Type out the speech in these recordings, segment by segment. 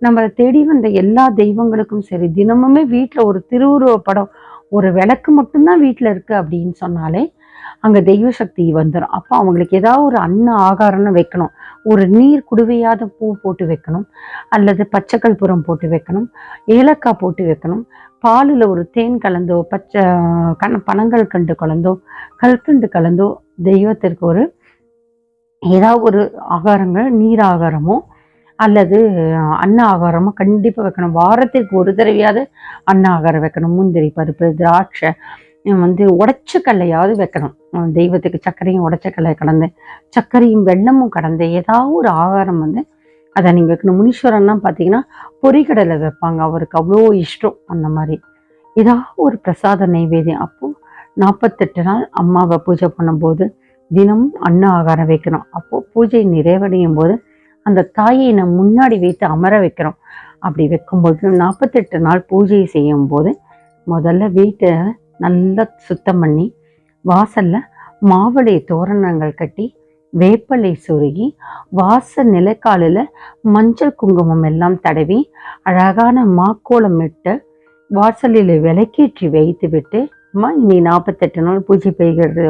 நம்மளை தேடி வந்த எல்லா தெய்வங்களுக்கும் சரி, தினமுமே வீட்டில் ஒரு திருவுருவ படம், ஒரு விளக்கு மட்டும்தான் வீட்டில் இருக்கு அப்படின்னு சொன்னாலே அங்கே தெய்வ சக்தி வந்துடும். அப்போ அவங்களுக்கு ஏதாவது ஒரு ஆகாரம்னு வைக்கணும். ஒரு நீர் குடுவையாத பூ போட்டு வைக்கணும், அல்லது பச்சை கற்பூரம் போட்டு வைக்கணும், ஏலக்காய் போட்டு வைக்கணும், பாலில் ஒரு தேன் கலந்தோ, பனங்கள் கண்டு கலந்தோ, கல்கண்டு கலந்தோ தெய்வத்திற்கு ஒரு ஏதாவது ஒரு ஆகாரங்கள், நீர் ஆகாரமோ அல்லது ஆகாரமோ கண்டிப்பாக வைக்கணும். வாரத்திற்கு ஒரு தடவையாவது ஆகாரம் வைக்கணும். முந்திரி பருப்பு, திராட்சை, உடைச்ச கடலையாவது வைக்கணும். தெய்வத்துக்கு சர்க்கரையும் உடைச்ச கடலை கலந்து, சர்க்கரையும் வெல்லமும் கடந்து ஏதாவது ஒரு ஆகாரம் அதை நீங்கள் வைக்கணும். முனீஸ்வரன்லாம் பார்த்தீங்கன்னா பொரிக்கடலை வைப்பாங்க, அவருக்கு அவ்வளோ இஷ்டம். அந்த மாதிரி ஏதாவது ஒரு பிரசாத நைவேத்தியம். அப்போது 48 நாள் அம்மாவை பூஜை பண்ணும்போது தினமும் ஆகாரம் வைக்கணும். அப்போது பூஜை நிறைவடையும் போது அந்த தாயை நம்ம முன்னாடி வைத்து அமர வைக்கிறோம். அப்படி வைக்கும்போது 48 நாள் பூஜை செய்யும் போது முதல்ல வீட்டை நல்லா சுத்தம் பண்ணி, வாசல்ல மாவிளை தோரணங்கள் கட்டி, வேப்பலை சொருகி, வாசல் நிலைக்காலில் மஞ்சள் குங்குமம் எல்லாம் தடவி, அழகான மாக்கோலம் இட்டு வாசலில் விளக்கேற்றி வைத்து விட்டு, அம்மா இனி 48 நாள் பூஜை பெய்கிறது,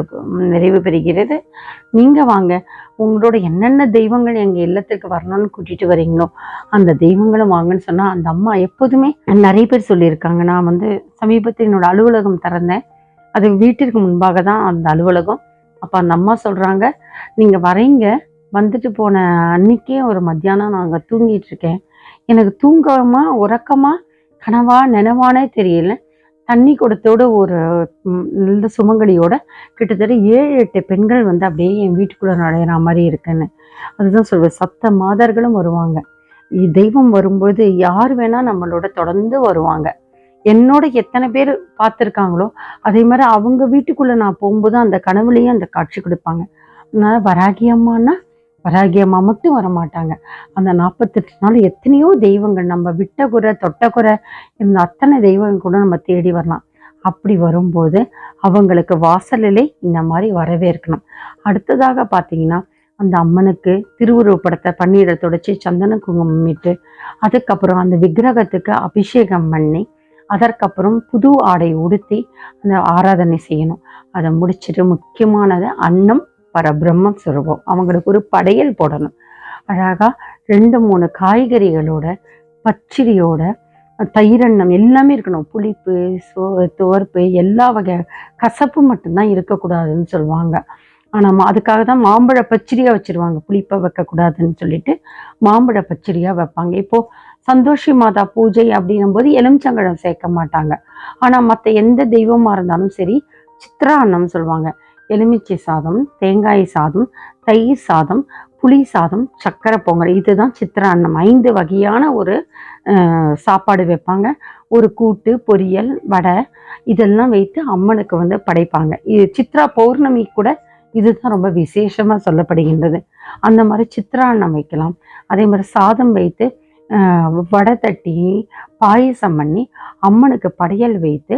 நிறைவு பெறுகிறது, நீங்கள் வாங்க, உங்களோட என்னென்ன தெய்வங்கள் எங்கள் இல்லத்துக்கு வரணும்னு கூட்டிகிட்டு வரீங்களோ அந்த தெய்வங்களும் வாங்கன்னு சொன்னால் அந்த அம்மா எப்போதுமே நிறைய பேர் சொல்லியிருக்காங்க. நான் சமீபத்தில் என்னோட அலுவலகம் திறந்தேன். அது வீட்டிற்கு முன்பாக தான் அந்த அலுவலகம். அப்போ அந்த அம்மா சொல்கிறாங்க, நீங்கள் வரீங்க, வந்துட்டு போன அன்னைக்கே ஒரு மத்தியானம் நாங்கள் தூங்கிட்டு இருக்கேன், எனக்கு தூங்கமா உறக்கமா கனவா நினைவானே தெரியல, தண்ணி கொடுத்தோட ஒரு நல்ல சுமங்கலியோட கிட்டத்தட்ட 7-8 பெண்கள் அப்படியே என் வீட்டுக்குள்ளே நுழையிற மாதிரி இருக்குன்னு. அதுதான் சொல்வேன், சப்த மாதர்களும் வருவாங்க. தெய்வம் வரும்போது யார் வேணால் நம்மளோட தொடர்ந்து வருவாங்க. என்னோட எத்தனை பேர் பார்த்துருக்காங்களோ அதே மாதிரி அவங்க வீட்டுக்குள்ளே நான் போகும்போது அந்த கனவுலையும் அந்த காட்சி கொடுப்பாங்க. அதனால வராகியம்மானா வராகியம்மா மட்டும் வரமாட்டாங்க. அந்த 48 நாள் எத்தனையோ தெய்வங்கள், நம்ம விட்ட குறை தொட்ட குறை இருந்த அத்தனை தெய்வங்கள் கூட நம்ம தேடி வரலாம். அப்படி வரும்போது அவங்களுக்கு வாசலிலே இந்த மாதிரி வரவேற்கணும். அடுத்ததாக பார்த்தீங்கன்னா, அந்த அம்மனுக்கு திருவுருவப்படத்தை பன்னீரை துடைச்சி சந்தன குங்குமம் இட்டு, அதுக்கப்புறம் அந்த விக்கிரகத்துக்கு அபிஷேகம் பண்ணி, அதற்கப்புறம் புது ஆடை உடுத்தி அந்த ஆராதனை செய்யணும். அதை முடிச்சுட்டு முக்கியமானது அன்னம் பரபிரம்மம் சுரூபம், அவங்களுக்கு ஒரு படையல் போடணும். அழகா 2-3 காய்கறிகளோட, பச்சரியோட, தயிரன்னம் எல்லாமே இருக்கணும். புளிப்பு, துவர்ப்பு, எல்லா வகை, கசப்பு மட்டும்தான் இருக்கக்கூடாதுன்னு சொல்லுவாங்க. ஆனால் அதுக்காக தான் மாம்பழ பச்சரியாக வச்சுருவாங்க. புளிப்பை வைக்கக்கூடாதுன்னு சொல்லிட்டு மாம்பழ பச்சரியாக வைப்பாங்க. இப்போது சந்தோஷி மாதா பூஜை அப்படின்னும் போது எலுமிச்சங்கழம் சேர்க்க மாட்டாங்க. ஆனால் மற்ற எந்த தெய்வமாக இருந்தாலும் சரி, சித்ரா அன்னம் சொல்லுவாங்க. எலுமிச்சை சாதம், தேங்காய் சாதம், தயிர் சாதம், புளி சாதம், சக்கரை பொங்கல், இதுதான் சித்ரா அன்னம். 5 வகையான ஒரு சாப்பாடு வைப்பாங்க. ஒரு கூட்டு, பொரியல், வடை இதெல்லாம் வைத்து அம்மனுக்கு படைப்பாங்க. இது சித்ரா பௌர்ணமி கூட இதுதான் ரொம்ப விசேஷமாக சொல்லப்படுகின்றது. அந்த மாதிரி சித்ரா அன்னம் வைக்கலாம். அதே மாதிரி சாதம் வைத்து வடை தட்டி பாயசம் பண்ணி அம்மனுக்கு படையல் வைத்து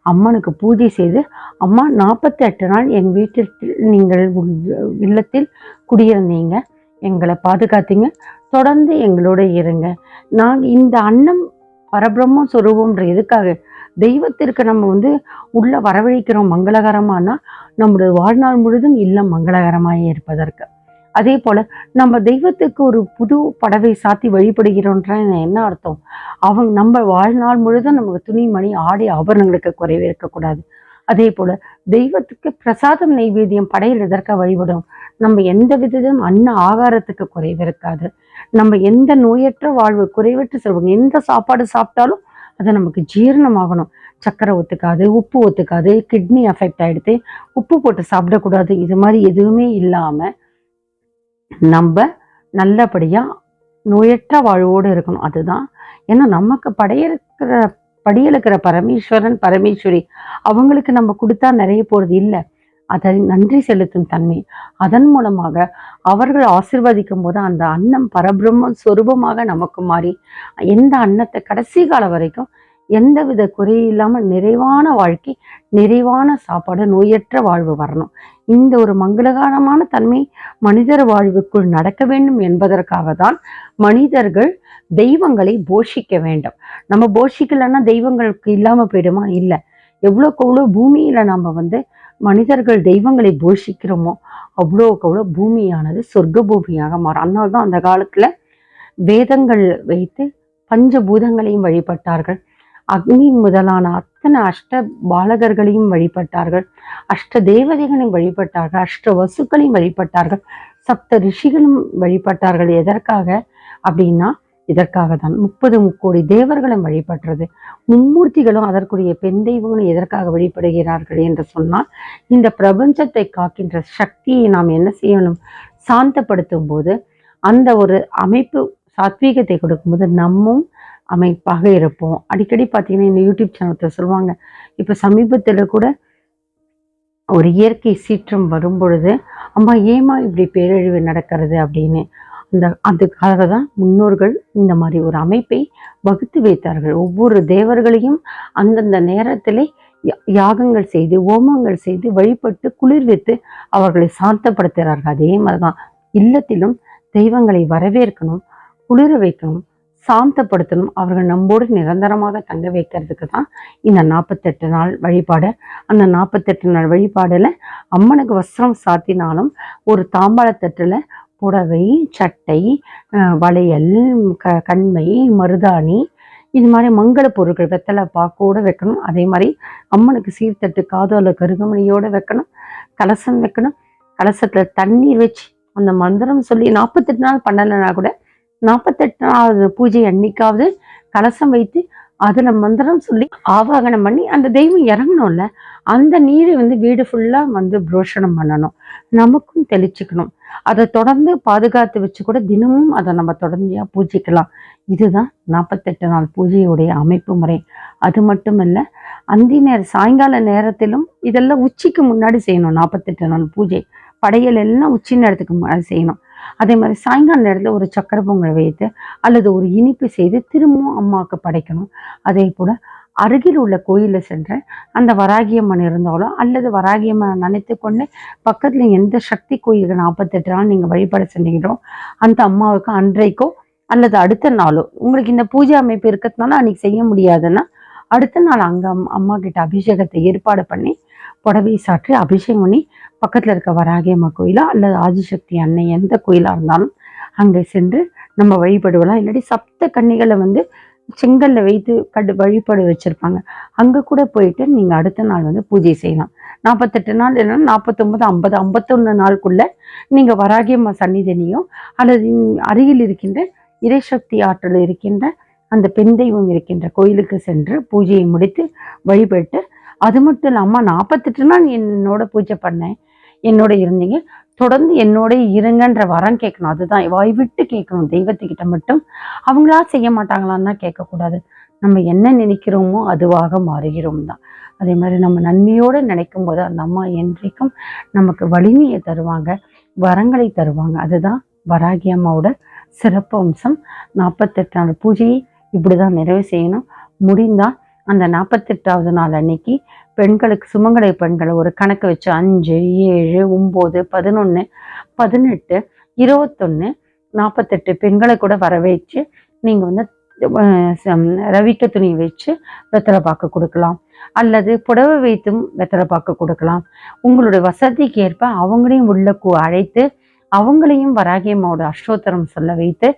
அம்மனுக்கு பூஜை செய்து, அம்மா 48 நாள் எங்கள் வீட்டில் நீங்கள் இல்லத்தில் குடியிருந்தீங்க, எங்களை பாதுகாத்தீங்க, தொடர்ந்து எங்களோட இருங்க. நாங்கள் இந்த அன்னம் பரபிரம்ம சொரூபம்ன்ற எதுக்காக தெய்வத்திற்கு நம்ம உள்ள வரவழைக்கிறோம் மங்களகரமானா, நம்முடைய வாழ்நாள் முழுதும் இல்லம் மங்களகரமாக இருப்பதற்கு. அதே போல நம்ம தெய்வத்துக்கு ஒரு புது படவை சாத்தி வழிபடுகிறோன்ற என்ன அர்த்தம்? நம்ம வாழ்நாள் முழுதும் நமக்கு துணிமணி, ஆடை, ஆபரணங்களுக்கு குறைவே இருக்கக்கூடாது. அதே போல தெய்வத்துக்கு பிரசாதம் நைவேத்தியம் படையில் எதற்காக வழிபடும்? நம்ம எந்த விதத்திலும் ஆகாரத்துக்கு குறைவு இருக்காது. நம்ம எந்த நோயற்ற வாழ்வு, குறைவற்ற செல்வம், எந்த சாப்பாடு சாப்பிட்டாலும் அது நமக்கு ஜீரணமாகணும். சக்கரை ஒத்துக்காது, உப்பு ஒத்துக்காது, கிட்னி அஃபெக்ட் ஆகிடுது, உப்பு போட்டு சாப்பிடக்கூடாது, இது மாதிரி எதுவுமே இல்லாமல் நம்ம நல்லபடியாக நோயற்ற வாழ்வோடு இருக்கணும். அதுதான். ஏன்னா நமக்கு படியலுக்கிற பரமேஸ்வரன், பரமேஸ்வரி அவங்களுக்கு நம்ம கொடுத்தா நிறைய போகிறது இல்லை. அதை நன்றி செலுத்தும் தன்மை, அதன் மூலமாக அவர்கள் ஆசீர்வதிக்கும் போது அந்த அன்னம் பரபிரம்ம சொரூபமாக நமக்கு மாறி, எந்த அன்னத்தை கடைசி காலம் வரைக்கும் எந்தவித குறையில்லாமல் நிறைவான வாழ்க்கை, நிறைவான சாப்பாடு, நோயற்ற வாழ்வு வரணும். இந்த ஒரு மங்களகரமான தன்மை மனிதர் வாழ்வுக்குள் நடக்க வேண்டும் என்பதற்காக தான் மனிதர்கள் தெய்வங்களை போஷிக்க வேண்டும். நம்ம போஷிக்கலைன்னா தெய்வங்களுக்கு இல்லாம போயிடுமா? இல்லை. எவ்வளோக்கு எவ்வளோ பூமியில நம்ம வந்து மனிதர்கள் தெய்வங்களை போஷிக்கிறோமோ அவ்வளோக்கு அவ்வளோ பூமியானது சொர்க்க பூமியாக மாறும். அதனால்தான் அந்த காலத்துல வேதங்கள் வைத்து பஞ்சபூதங்களையும் வழிபட்டார்கள். அக்னி முதலான அத்தனை அஷ்ட பாலகர்களையும் வழிபட்டார்கள். அஷ்ட தேவதைகளையும் வழிபட்டார்கள். அஷ்ட வசுக்களையும் வழிபட்டார்கள். சப்த ரிஷிகளும் வழிபட்டார்கள். எதற்காக அப்படின்னா இதற்காக தான். 30 முக்கோடி தேவர்களும் வழிபடுறது. மும்மூர்த்திகளும் அதற்குரிய பெண் தெய்வங்களும் எதற்காக வழிபடுகிறார்கள் என்று சொன்னால், இந்த பிரபஞ்சத்தை காக்கின்ற சக்தியை நாம் என்ன செய்யணும்? சாந்தப்படுத்தும் போது அந்த ஒரு அமைப்பு சாத்வீகத்தை கொடுக்கும்போது நம்மும் அமைப்பாக இருப்போம். அடிக்கடி பார்த்தீங்கன்னா இந்த யூடியூப் சேனல்ல சொல்லுவாங்க, இப்போ சமீபத்தில் கூட ஒரு இயற்கை சீற்றம் வரும் பொழுது, அம்மா ஏமா இப்படி பேரழிவு நடக்கிறது அப்படின்னு. அதுக்காக தான் முன்னோர்கள் இந்த மாதிரி ஒரு அமைப்பை வகுத்து வைத்தார்கள். ஒவ்வொரு தேவர்களையும் அந்தந்த நேரத்திலே யாகங்கள் செய்து ஹோமங்கள் செய்து வழிபட்டு குளிர்வித்து அவர்களை சாந்தப்படுத்துகிறார்கள். அதே மாதிரிதான் இல்லத்திலும் தெய்வங்களை வரவேற்கணும், குளிர வைக்கணும், சாந்தப்படுத்தணும். அவர்கள் நம்மோடு நிரந்தரமாக தங்க வைக்கிறதுக்கு தான் இந்த 48 நாள் வழிபாடு. அந்த 48 நாள் வழிபாடுல அம்மனுக்கு வஸ்திரம் சாத்தினாலும் ஒரு தாம்பாளத்தட்டுல புடவை, சட்டை, வளையல், கண்மை, மருதாணி, இது மாதிரி மங்கள பொருட்கள் வெத்தலை பாக்கோட வைக்கணும். அதே மாதிரி அம்மனுக்கு சீர்தட்டு காதோல கருகமணியோட வைக்கணும். கலசம் வைக்கணும். கலசத்துல தண்ணீர் வச்சு அந்த மந்திரம் சொல்லி 48 நாள் பண்ணலைன்னா கூட 48வது பூஜை அன்னைக்காவது கலசம் வைத்து அதுல மந்திரம் சொல்லி ஆவாகனம் பண்ணி அந்த தெய்வம் இறங்கணும்ல, அந்த நீரை வந்து வீடு ஃபுல்லா வந்து புரோஷனம் பண்ணணும், நமக்கும் தெளிச்சுக்கணும். அதை தொடர்ந்து பாதுகாத்து வச்சு கூட தினமும் அதை நம்ம தொடர்ந்தியா பூஜிக்கலாம். இதுதான் 48 நாள் பூஜையுடைய அமைப்பு முறை. அது மட்டும் இல்ல, அந்தி சாயங்கால நேரத்திலும் இதெல்லாம் உச்சிக்கு முன்னாடி செய்யணும். 48 நாள் பூஜை படையல் எல்லாம் உச்சி நேரத்துக்கு முன்னாடி செய்யணும். அதே மாதிரி சாயங்கால நேரத்தில் ஒரு சக்கரை பொங்கல் வைத்து அல்லது ஒரு இனிப்பு செய்து திரும்பவும் அம்மாவுக்கு படைக்கணும். அதே போல அருகில் உள்ள கோயிலில் சென்று அந்த வராகியம்மன் இருந்தாலும் அல்லது வராகியம்மன் நினைத்து கொண்டு பக்கத்துல எந்த சக்தி கோயிலுக்கு 48 நாள் நீங்க வழிபாடு செஞ்சீங்களோ அந்த அம்மாவுக்கு அன்றைக்கோ அல்லது அடுத்த நாளோ உங்களுக்கு இந்த பூஜை அமைப்பு இருக்கிறதுனால அன்னைக்கு செய்ய முடியாதுன்னா அடுத்த நாள் அங்க அம்மா கிட்ட அபிஷேகத்தை ஏற்பாடு பண்ணி புடவை சாற்றி அபிஷேகம் பண்ணி பக்கத்துல இருக்க வராகியம்மா கோயிலா அல்லது ஆதிசக்தி அன்னை எந்த கோயிலா இருந்தாலும் அங்கே சென்று நம்ம வழிபடுவலாம். இல்லாட்டி சப்த கன்னிகளை வந்து செங்கல்ல வைத்து வழிபாடு வச்சிருப்பாங்க, அங்க கூட போயிட்டு நீங்க அடுத்த நாள் வந்து பூஜை செய்யலாம். 48 நாள் இல்லைன்னா 49, 50, 51 நாளுக்குள்ள நீங்க வராகியம்மா சன்னிதினியோ அல்லது அருகில் இருக்கின்ற இறைசக்தி ஆற்றல் இருக்கின்ற அந்த பெண் தெய்வம் இருக்கின்ற கோயிலுக்கு சென்று பூஜையை முடித்து வழிபட்டு, அது மட்டும் இல்லாம 48 நாள் என்னோட பூஜை பண்ணேன், என்னோட இருந்தீங்க, தொடர்ந்து என்னோட இருங்கன்ற வரம் கேட்கணும். அதுதான் வாய் விட்டு கேட்கணும் தெய்வத்துக்கிட்ட மட்டும். அவங்களா செய்ய மாட்டாங்களான்னு தான் கேட்கக்கூடாது. நம்ம என்ன நினைக்கிறோமோ அதுவாக மாறுகிறோம் தான். அதே மாதிரி நம்ம நன்மையோடு நினைக்கும் போது அந்த அம்மா என்றைக்கும் நமக்கு வலிமையை தருவாங்க, வரங்களை தருவாங்க. அதுதான் வராகி அம்மாவோட சிறப்பு அம்சம். 48 நாள் பூஜையை இப்படிதான் நிறைவு செய்யணும். முடிந்தா அந்த 48வது நாள் அன்னைக்கு பெண்களுக்கு சுமங்கலை பெண்களை ஒரு கணக்கு வச்சு 5, 7, 9, 11, 18, 21, 48 பெண்களை கூட வர வச்சு நீங்க வந்து ரவிக்க துணி வச்சு வெத்தலை பாக்கு கொடுக்கலாம், அல்லது புடவை வைத்தும் வெத்தலை பாக்கு கொடுக்கலாம். உங்களுடைய வசதிக்கு ஏற்ப அவங்களையும் உள்ள அழைத்து அவங்களையும் வராகியம்மாவோட அஷ்டோத்தரம் சொல்ல வைத்து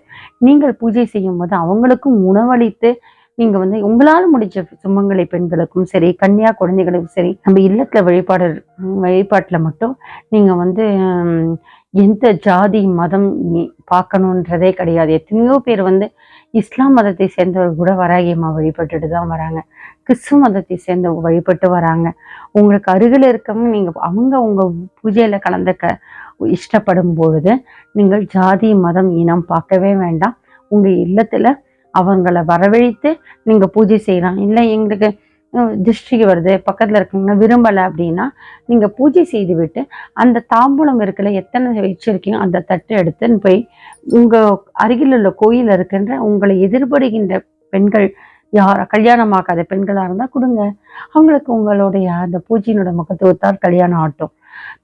நீங்கள் பூஜை செய்யும் போது அவங்களுக்கும் உணவளித்து நீங்க வந்து உங்களால முடிஞ்ச சுமங்கலை பெண்களுக்கும் சரி, கன்னியா குழந்தைகளுக்கும் சரி, நம்ம இல்லத்துல வழிபாட்டுல மட்டும் நீங்க வந்து எந்த ஜாதி மதம் பார்க்கணுன்றதே கிடையாது. எத்தனையோ பேர் வந்து இஸ்லாம் மதத்தை சேர்ந்தவர்கள் கூட வராகியம்மா வழிபட்டுட்டு தான் வராங்க, கிறிஸ்துவ மதத்தை சேர்ந்தவங்க வழிபட்டு வராங்க. உங்களுக்கு அருகில் இருக்கவங்க நீங்க அவங்க உங்க பூஜையில கலந்துக்க இஷ்டப்படும் பொழுது நீங்கள் ஜாதி மதம் இனம் பார்க்கவே வேண்டாம். உங்க இல்லத்துல அவங்கள வரவழைத்து நீங்க பூஜை செய்யலாம். இல்லை எங்களுக்கு திருஷ்டிக்கு வருது பக்கத்துல இருக்கவங்க விரும்பலை அப்படின்னா நீங்க பூஜை செய்து விட்டு அந்த தாம்பூலம் இருக்குல்ல, எத்தனை வச்சிருக்கீங்க அந்த தட்டு எடுத்துன்னு போய் உங்க அருகில் உள்ள கோயில் இருக்கின்ற உங்களை எதிர்படுகின்ற பெண்கள் யார் கல்யாணமாக்காத பெண்களா இருந்தா கொடுங்க. அவங்களுக்கு உங்களுடைய அந்த பூஜையினோட முகத்துவத்தால் கல்யாணம் ஆட்டும்.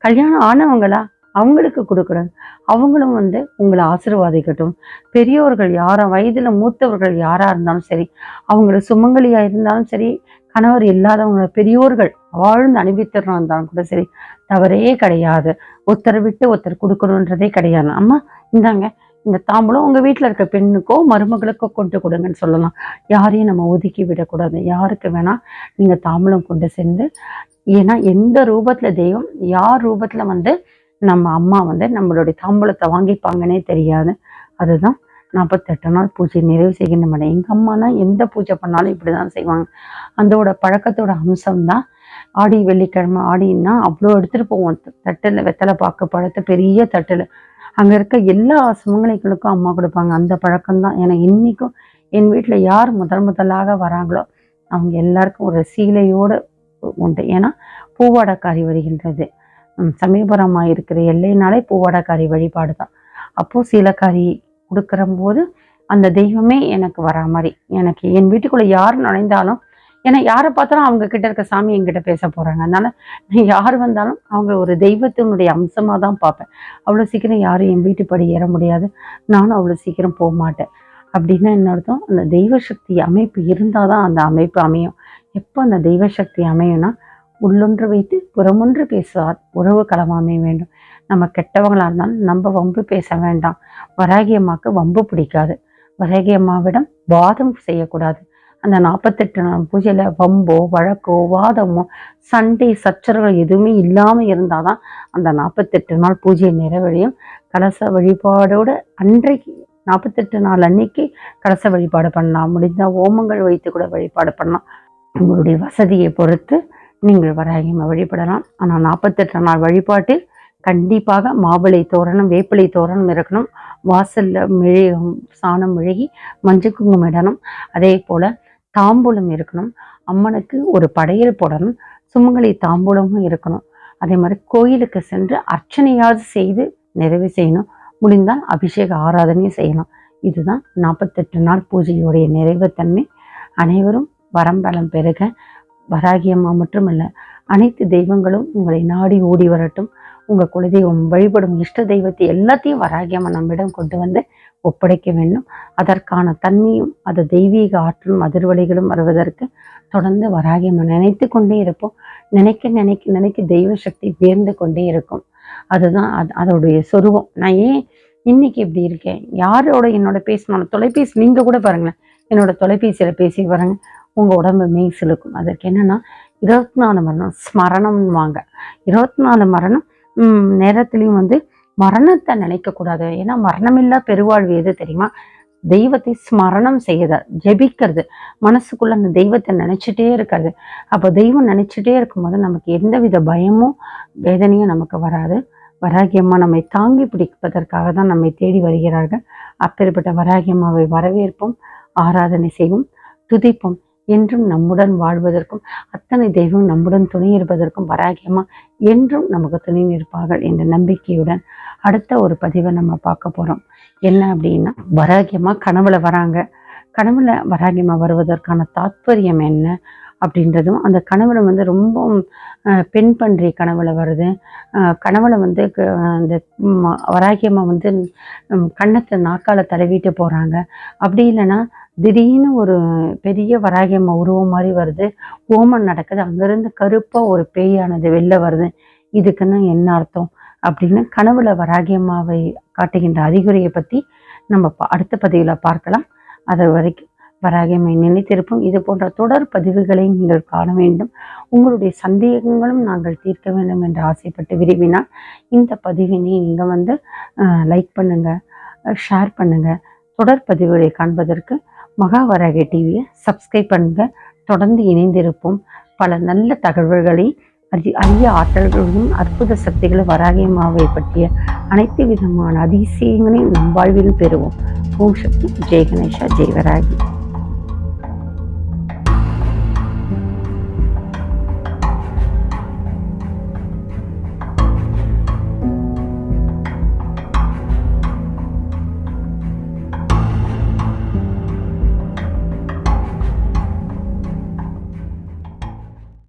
கல்யாணம் ஆனவங்களா அவங்களுக்கு கொடுக்குறாங்க. அவங்களும் வந்து உங்களை ஆசீர்வாதிக்கட்டும். பெரியோர்கள் யாரா வயதுல மூத்தவர்கள் யாரா இருந்தாலும் சரி, அவங்கள சுமங்கலியா இருந்தாலும் சரி, கணவர் இல்லாதவங்க பெரியோர்கள் வாழ்ந்து அனுபவித்திறனா இருந்தாலும் கூட சரி, தவறே கிடையாது. ஒருத்தரை விட்டு ஒருத்தர் கொடுக்கணுன்றதே கிடையாது. அம்மா இந்தாங்க இந்த தாம்பூலம் உங்க வீட்டுல இருக்க பெண்ணுக்கோ மருமகளுக்கோ கொண்டு கொடுங்கன்னு சொல்லலாம். யாரையும் நம்ம ஒதுக்கி விடக்கூடாது. யாருக்கு வேணா நீங்க தாம்பூலம் கொண்டு சென்று, ஏன்னா எந்த ரூபத்துல தெய்வம் யார் ரூபத்துல வந்து நம்ம அம்மா வந்து நம்மளுடைய தாம்பூலத்தை வாங்கிப்பாங்கன்னே தெரியாது. அதுதான் 48 நாள் பூஜை நிறைவு செய்கின்ற மனை. எங்க அம்மானா எந்த பூஜை பண்ணாலும் இப்படிதான் செய்வாங்க. அதோட பழக்கத்தோட அம்சம்தான். ஆடி வெள்ளிக்கிழமை ஆடின்னா அவ்வளோ எடுத்துட்டு போவோம். தட்டுல வெத்தலை பாக்கு பழத்தை பெரிய தட்டுல அங்க இருக்க எல்லா சுமங்கலிகளுக்கும் அம்மா கொடுப்பாங்க. அந்த பழக்கம்தான் எனக்கு இன்னைக்கும் என் வீட்டுல யார் முதலாக வராங்களோ அவங்க எல்லாருக்கும் ஒரு சீலையோட உண்டு. ஏன்னா பூவாடக்காரி வருகின்றது. சமீபரமாக இருக்கிற எல்லைனாலே பூவாடக்காரி வழிபாடு தான். அப்போ சீலக்காரி கொடுக்குற போது அந்த தெய்வமே எனக்கு வரா மாதிரி, எனக்கு என் வீட்டுக்குள்ள யார் நுழைந்தாலும், ஏன்னா யாரை பார்த்தாலும் அவங்க கிட்ட இருக்க சாமி என்கிட்ட பேச போறாங்க. அதனால யார் வந்தாலும் அவங்க ஒரு தெய்வத்தினுடைய அம்சமா தான் பார்ப்பேன். அவ்வளோ சீக்கிரம் யாரும் என் வீட்டு படி ஏற முடியாது. நானும் அவ்வளோ சீக்கிரம் போக மாட்டேன். அப்படின்னா என்ன அர்த்தம்? அந்த தெய்வ சக்தி அமைப்பு இருந்தாதான் அந்த அமைப்பு அமையும். எப்போ அந்த தெய்வ சக்தி அமையும்னா, உள்ளொன்று வைத்து புறமொன்று பேசுவார் உறவு களமாமே வேண்டும். நம்ம கெட்டவங்களா இருந்தாலும் நம்ம வம்பு பேச வேண்டாம். வராகி அம்மாவுக்கு வம்பு பிடிக்காது. வராகி அம்மாவிடம் வாதம் செய்யக்கூடாது. அந்த 48 நாள் பூஜையில வம்போ வழக்கோ வாதமோ சண்டை சச்சரவுகள் எதுவுமே இல்லாம இருந்தாதான் அந்த 48 நாள் பூஜை நிறைவடையும். கலச வழிபாடோட அன்றைக்கு 48 நாள் அன்னைக்கு கலச வழிபாடு பண்ணலாம். முடிந்த ஓமங்கள் வைத்து கூட வழிபாடு பண்ணலாம். உங்களுடைய வசதியை பொறுத்து நீங்கள் வராகி அம்மா வழிபடலாம். ஆனால் 48 நாள் வழிபாட்டில் கண்டிப்பாக மாவிளை தோரணம் வேப்பிலை தோரணம் இருக்கணும். வாசல்ல சாணம் மெழுகி மஞ்சள் குங்குமம் இடணும். அதே போல தாம்பூலம் இருக்கணும். அம்மனுக்கு ஒரு படையல் போடணும். சுமங்கலி தாம்பூலமும் இருக்கணும். அதே மாதிரி கோயிலுக்கு சென்று அர்ச்சனையாவது செய்து நிறைவு செய்யணும். முடிந்தால் அபிஷேக ஆராதனையும் செய்யணும். இதுதான் 48 நாள் பூஜையுடைய நிறைவுத்தன்மை. அனைவரும் வரம்பலம் பெருக. வராகி அம்மா மட்டுமல்ல, அனைத்து தெய்வங்களும் உங்களை நாடி ஓடி வரட்டும். உங்க குலதெய்வம் வழிபடும் இஷ்ட தெய்வத்தை எல்லாத்தையும் வராகி அம்மா நம்மிடம் கொண்டு வந்து ஒப்படைக்க வேண்டும். அதற்கான தன்மையும் அது தெய்வீக ஆற்றலும் அதிர்வலைகளும் வருவதற்கு தொடர்ந்து வராகி அம்மா நினைத்து கொண்டே இருப்போம். நினைக்க நினைக்க நினைக்க தெய்வ சக்தி உயர்ந்து கொண்டே இருக்கும். அதுதான் அதோடைய சொருவம். நான் ஏன் இன்னைக்கு இப்படி இருக்கேன், யாரோட என்னோட பேசினாலும் தொலைபேசி, நீங்க கூட பாருங்களேன், என்னோட தொலைபேசியில பேசி பாருங்க, உங்க உடம்பு மெய் சிலுக்கும். அதற்கு என்னன்னா 24 மரணம் ஸ்மரணம் வாங்க. 24 மரணம் நேரத்திலையும் வந்து மரணத்தை நினைக்க கூடாது. ஏன்னா மரணமில்லா பெருவாழ்வு எது தெரியுமா? தெய்வத்தை ஸ்மரணம் செய்யுத ஜெபிக்கிறது. மனசுக்குள்ள அந்த தெய்வத்தை நினைச்சிட்டே இருக்கிறது. அப்போ தெய்வம் நினைச்சிட்டே இருக்கும்போது நமக்கு எந்தவித பயமும் வேதனையும் நமக்கு வராது. வராகி அம்மா நம்மை தாங்கி பிடிப்பதற்காக தான் நம்மை தேடி வருகிறார்கள். அப்பேற்பட்ட வராகி அம்மாவை வரவேற்போம், ஆராதனை செய்வோம், துதிப்போம். என்றும் நம்முடன் வாழ்வதற்கும் அத்தனை தெய்வம் நம்முடன் துணை இருப்பதற்கும் வராகி அம்மா என்றும் நமக்கு துணை நிற்பார்கள் என்ற நம்பிக்கையுடன் அடுத்த ஒரு பதிவை நம்ம பார்க்க போறோம். என்ன அப்படின்னா, வராகி அம்மா கனவுல வராங்க. கனவுல வராகி அம்மா வருவதற்கான தாத்பரியம் என்ன அப்படின்றதும், அந்த கனவுல வந்து ரொம்ப பெண் பன்றி கனவுல வருது. கனவுல வந்து அந்த வராகி அம்மா வந்து கன்னத்தை நாக்கால தடவிட்டு போறாங்க. அப்படி இல்லைன்னா திடீர்னு ஒரு பெரிய வராகி அம்மா உருவம் மாதிரி வருது. ஓமம் நடக்குது. அங்கிருந்து கருப்பா ஒரு பேயானது வெளில வருது. இதுக்குன்னு என்ன அர்த்தம் அப்படின்னு கனவுல வராகி அம்மாவை காட்டுகின்ற அறிகுறியை பத்தி நம்ம அடுத்த பதிவுல பார்க்கலாம். அது வரைக்கும் வராகி அம்மை நினைத்திருப்போம். இது போன்ற தொடர் பதிவுகளை நீங்கள் காண வேண்டும். உங்களுடைய சந்தேகங்களும் நாங்கள் தீர்க்க வேண்டும் என்று ஆசைப்பட்டு விரும்பினால் இந்த பதிவினை நீங்க வந்து லைக் பண்ணுங்க, ஷேர் பண்ணுங்க. தொடர் பதிவுகளை காண்பதற்கு மகாவராகி டிவியை சப்ஸ்கிரைப் பண்ணுங்க. தொடர்ந்து இணைந்திருப்போம். பல நல்ல தகவல்களை அரிய ஆற்றல்களையும் அற்புத சக்திகளை வராகி அம்மாவை பற்றிய அனைத்து விதமான அதிசயங்களையும் நம் வாழ்வில் பெறுவோம். ஓம் சக்தி. ஜெய் கணேஷா, ஜெய் வராகி.